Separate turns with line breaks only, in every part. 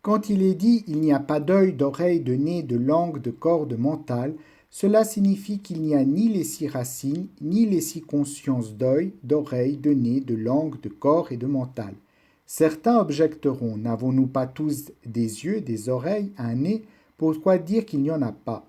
Quand il est dit il n'y a pas d'œil, d'oreille, de nez, de langue, de corps, de mental, cela signifie qu'il n'y a ni les six racines, ni les six consciences d'œil, d'oreille, de nez, de langue, de corps et de mental. Certains objecteront, n'avons-nous pas tous des yeux, des oreilles, un nez? Pourquoi dire qu'il n'y en a pas?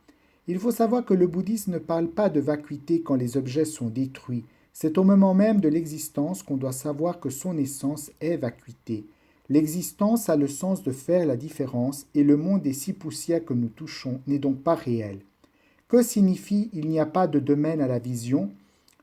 Il faut savoir que le bouddhisme ne parle pas de vacuité quand les objets sont détruits. C'est au moment même de l'existence qu'on doit savoir que son essence est vacuité. L'existence a le sens de faire la différence et le monde des six poussières que nous touchons n'est donc pas réel. Que signifie il n'y a pas de domaine à la vision?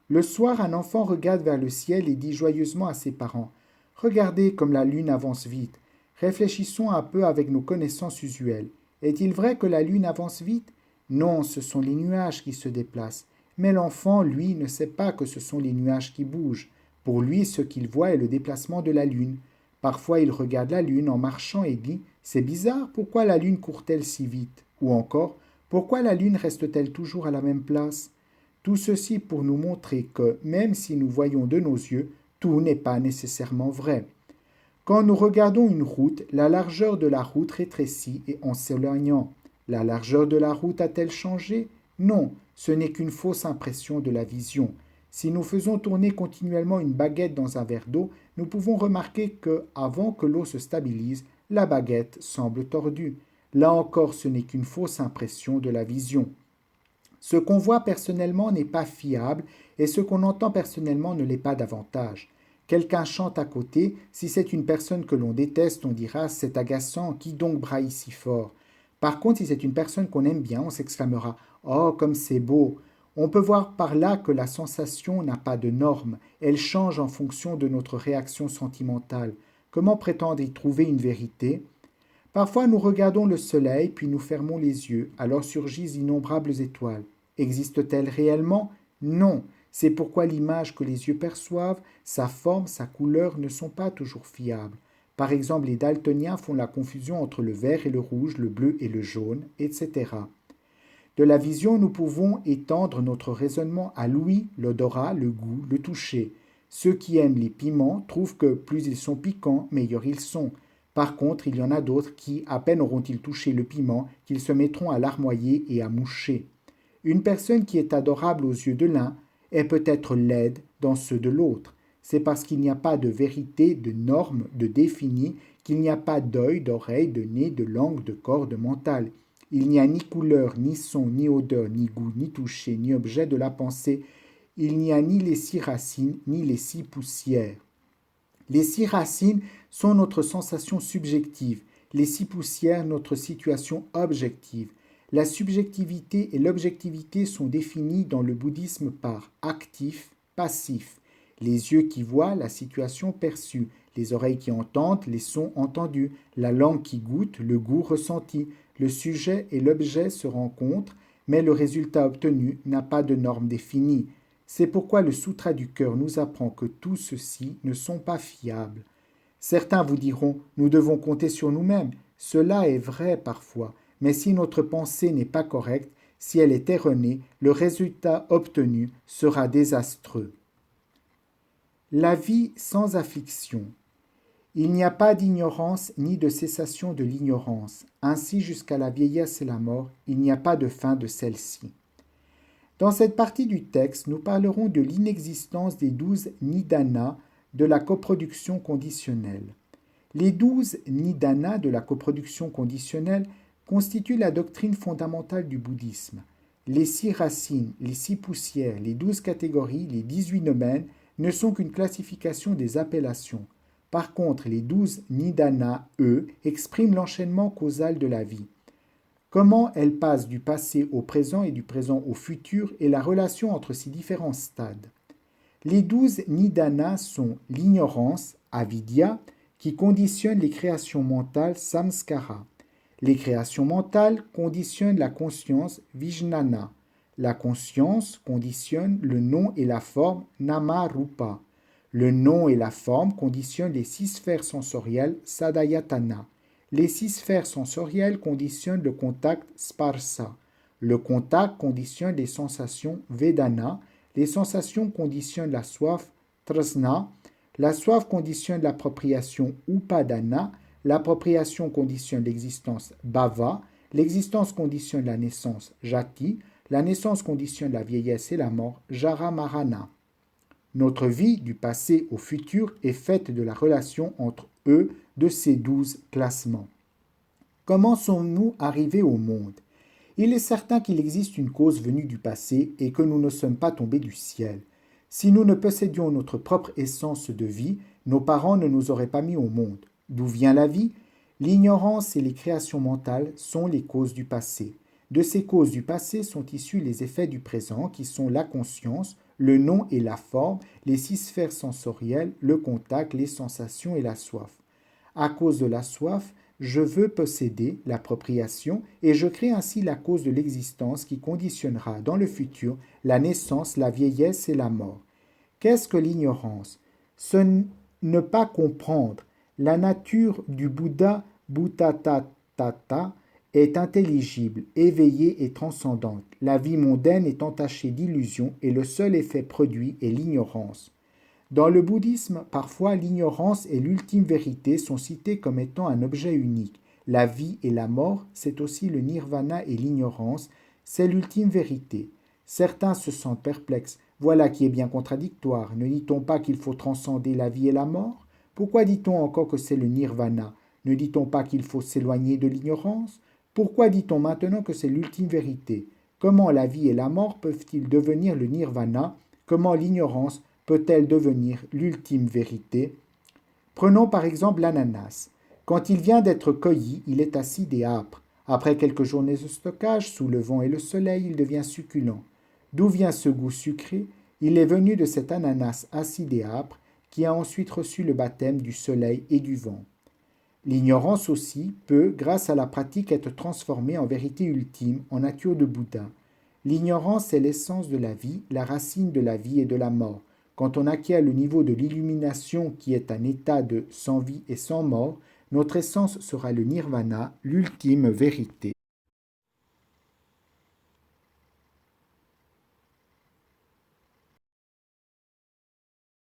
Le soir, un enfant regarde vers le ciel et dit joyeusement à ses parents: Regardez comme la lune avance vite. Réfléchissons un peu avec nos connaissances usuelles. Est-il vrai que la lune avance vite? Non, ce sont les nuages qui se déplacent. Mais l'enfant, lui, ne sait pas que ce sont les nuages qui bougent. Pour lui, ce qu'il voit est le déplacement de la lune. Parfois, il regarde la lune en marchant et dit: C'est bizarre, pourquoi la lune court-elle si vite? Ou encore: Pourquoi la lune reste-t-elle toujours à la même place? Tout ceci pour nous montrer que, même si nous voyons de nos yeux, tout n'est pas nécessairement vrai. Quand nous regardons une route, la largeur de la route rétrécit et en s'éloignant. La largeur de la route a-t-elle changé? Non, ce n'est qu'une fausse impression de la vision. Si nous faisons tourner continuellement une baguette dans un verre d'eau, nous pouvons remarquer que, avant que l'eau se stabilise, la baguette semble tordue. Là encore, ce n'est qu'une fausse impression de la vision. Ce qu'on voit personnellement n'est pas fiable et ce qu'on entend personnellement ne l'est pas davantage. Quelqu'un chante à côté, si c'est une personne que l'on déteste, on dira: C'est agaçant, qui donc braille si fort? Par contre, si c'est une personne qu'on aime bien, on s'exclamera: Oh, comme c'est beau! On peut voir par là que la sensation n'a pas de norme, elle change en fonction de notre réaction sentimentale. Comment prétendre y trouver une vérité? Parfois nous regardons le soleil, puis nous fermons les yeux, alors surgissent d'innombrables étoiles. Existent-elles réellement? Non. C'est pourquoi l'image que les yeux perçoivent, sa forme, sa couleur ne sont pas toujours fiables. Par exemple, les daltoniens font la confusion entre le vert et le rouge, le bleu et le jaune, etc. De la vision, nous pouvons étendre notre raisonnement à l'ouïe, l'odorat, le goût, le toucher. Ceux qui aiment les piments trouvent que plus ils sont piquants, meilleurs ils sont. Par contre, il y en a d'autres qui, à peine auront-ils touché le piment, qu'ils se mettront à larmoyer et à moucher. Une personne qui est adorable aux yeux de l'un est peut-être laide dans ceux de l'autre. C'est parce qu'il n'y a pas de vérité, de norme, de défini, qu'il n'y a pas d'œil, d'oreille, de nez, de langue, de corps, de mental. Il n'y a ni couleur, ni son, ni odeur, ni goût, ni toucher, ni objet de la pensée. Il n'y a ni les six racines, ni les six poussières. Les six racines sont notre sensation subjective, les six poussières notre situation objective. La subjectivité et l'objectivité sont définies dans le bouddhisme par actif, passif. Les yeux qui voient la situation perçue, les oreilles qui entendent les sons entendus, la langue qui goûte le goût ressenti. Le sujet et l'objet se rencontrent, mais le résultat obtenu n'a pas de norme définie. C'est pourquoi le Sutra du cœur nous apprend que tout ceci ne sont pas fiables. Certains vous diront: nous devons compter sur nous-mêmes. Cela est vrai parfois, mais si notre pensée n'est pas correcte, si elle est erronée, le résultat obtenu sera désastreux. La vie sans affliction. Il n'y a pas d'ignorance ni de cessation de l'ignorance. Ainsi, jusqu'à la vieillesse et la mort, il n'y a pas de fin de celle-ci. Dans cette partie du texte, nous parlerons de l'inexistence des 12 nidanas de la coproduction conditionnelle. Les 12 nidanas de la coproduction conditionnelle constituent la doctrine fondamentale du bouddhisme. Les 6 racines, les 6 poussières, les 12 catégories, les 18 domaines ne sont qu'une classification des appellations. Par contre, les 12 nidanas, eux, expriment l'enchaînement causal de la vie. Comment elle passe du passé au présent et du présent au futur et la relation entre ces différents stades. Les 12 nidanas sont l'ignorance, avidya, qui conditionne les créations mentales, samskara. Les créations mentales conditionnent la conscience, vijnana. La conscience conditionne le nom et la forme, nama rupa. Le nom et la forme conditionnent les 6 sphères sensorielles, sadayatana. Les 6 sphères sensorielles conditionnent le contact, sparsa. Le contact conditionne les sensations, vedana. Les sensations conditionnent la soif, trasna. La soif conditionne l'appropriation, upadana. l'appropriation conditionne l'existence bhava, l'existence conditionne la naissance jati, la naissance conditionne la vieillesse et la mort jara marana. Notre vie, du passé au futur, est faite de la relation entre eux de ces 12 classements. Comment sommes-nous arrivés au monde? Il est certain qu'il existe une cause venue du passé et que nous ne sommes pas tombés du ciel. Si nous ne possédions notre propre essence de vie, nos parents ne nous auraient pas mis au monde. D'où vient la vie? L'ignorance et les créations mentales sont les causes du passé. De ces causes du passé sont issus les effets du présent qui sont la conscience, le nom et la forme, les 6 sphères sensorielles, le contact, les sensations et la soif. À cause de la soif, je veux posséder l'appropriation et je crée ainsi la cause de l'existence qui conditionnera dans le futur la naissance, la vieillesse et la mort. Qu'est-ce que l'ignorance? Ce ne pas comprendre. La nature du Bouddha Bhutatattva est intelligible, éveillée et transcendante. La vie mondaine est entachée d'illusions et le seul effet produit est l'ignorance. Dans le bouddhisme, parfois l'ignorance et l'ultime vérité sont cités comme étant un objet unique. La vie et la mort, c'est aussi le nirvana et l'ignorance, c'est l'ultime vérité. Certains se sentent perplexes. Voilà qui est bien contradictoire. Ne dit-on pas qu'il faut transcender la vie et la mort? Pourquoi dit-on encore que c'est le nirvana? Ne dit-on pas qu'il faut s'éloigner de l'ignorance? Pourquoi dit-on maintenant que c'est l'ultime vérité? Comment la vie et la mort peuvent-ils devenir le nirvana? Comment l'ignorance peut-elle devenir l'ultime vérité? Prenons par exemple l'ananas. Quand il vient d'être cueilli, il est acide et âpre. Après quelques journées de stockage, sous le vent et le soleil, il devient succulent. D'où vient ce goût sucré? Il est venu de cet ananas acide et âpre qui a ensuite reçu le baptême du soleil et du vent. L'ignorance aussi peut, grâce à la pratique, être transformée en vérité ultime, en nature de Bouddha. L'ignorance est l'essence de la vie, la racine de la vie et de la mort. Quand on acquiert le niveau de l'illumination qui est un état de sans vie et sans mort, notre essence sera le nirvana, l'ultime vérité.